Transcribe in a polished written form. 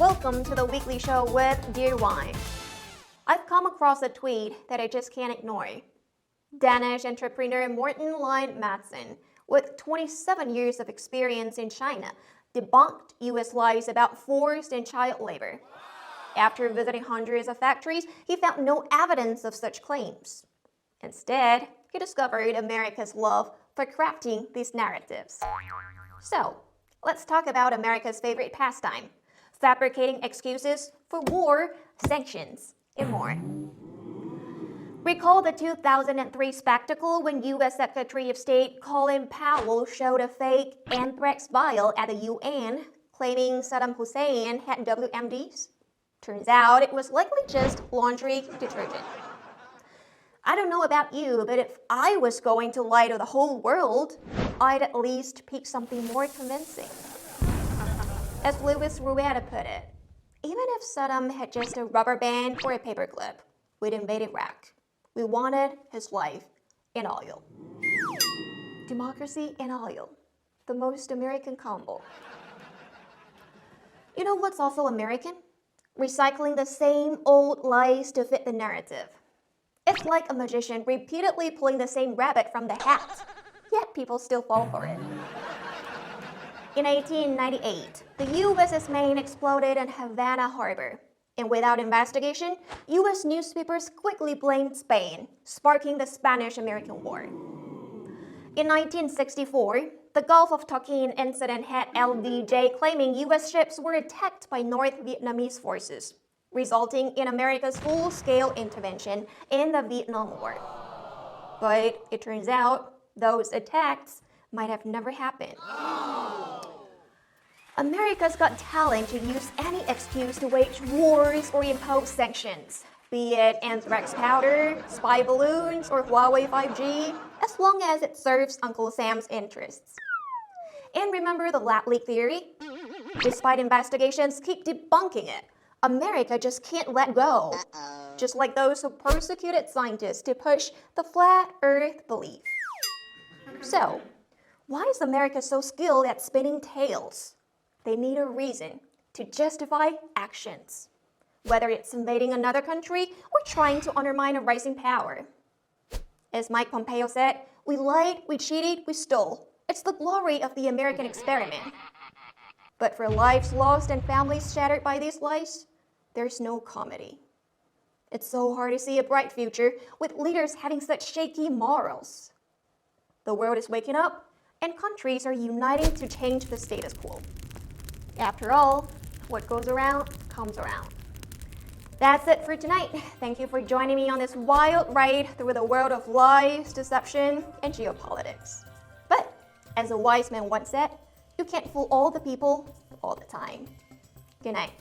Welcome to the weekly show with Dear Wine. I've come across a tweet that I just can't ignore. Danish entrepreneur Morten Lind Madsen, with 27 years of experience in China, debunked US lies about forced and child labor. After visiting hundreds of factories, he found no evidence of such claims. Instead, he discovered America's love for crafting these narratives. So, let's talk about America's favorite pastime: fabricating excuses for war, sanctions, and more. Recall the 2003 spectacle when U.S. Secretary of State Colin Powell showed a fake anthrax vial at the UN, claiming Saddam Hussein had WMDs? Turns out it was likely just laundry detergent. I don't know about you, but if I was going to lie to the whole world, I'd at least pick something more convincing. As Louis Rueda put it, even if Saddam had just a rubber band or a paperclip, we'd invade Iraq. We wanted his life in oil. Democracy and oil, the most American combo. You know what's also American? Recycling the same old lies to fit the narrative. It's like a magician repeatedly pulling the same rabbit from the hat, yet people still fall for it. In 1898, the USS Maine exploded in Havana Harbor, and without investigation, US newspapers quickly blamed Spain, sparking the Spanish-American War. In 1964, the Gulf of Tonkin incident had LBJ claiming US ships were attacked by North Vietnamese forces, resulting in America's full-scale intervention in the Vietnam War. But it turns out those attacks might have never happened. America's got talent to use any excuse to wage wars or impose sanctions, be it anthrax powder, spy balloons, or Huawei 5G, as long as it serves Uncle Sam's interests. And remember the lab leak theory? Despite investigations keep debunking it, America just can't let go. Just like those who persecuted scientists to push the flat earth belief. So, why is America so skilled at spinning tales? They need a reason to justify actions, whether it's invading another country or trying to undermine a rising power. As Mike Pompeo said, we lied, we cheated, we stole. It's the glory of the American experiment. But for lives lost and families shattered by these lies, there's no comedy. It's so hard to see a bright future with leaders having such shaky morals. The world is waking up, and countries are uniting to change the status quo. After all, what goes around comes around. That's it for tonight. Thank you for joining me on this wild ride through the world of lies, deception, and geopolitics. But, as a wise man once said, you can't fool all the people all the time. Good night.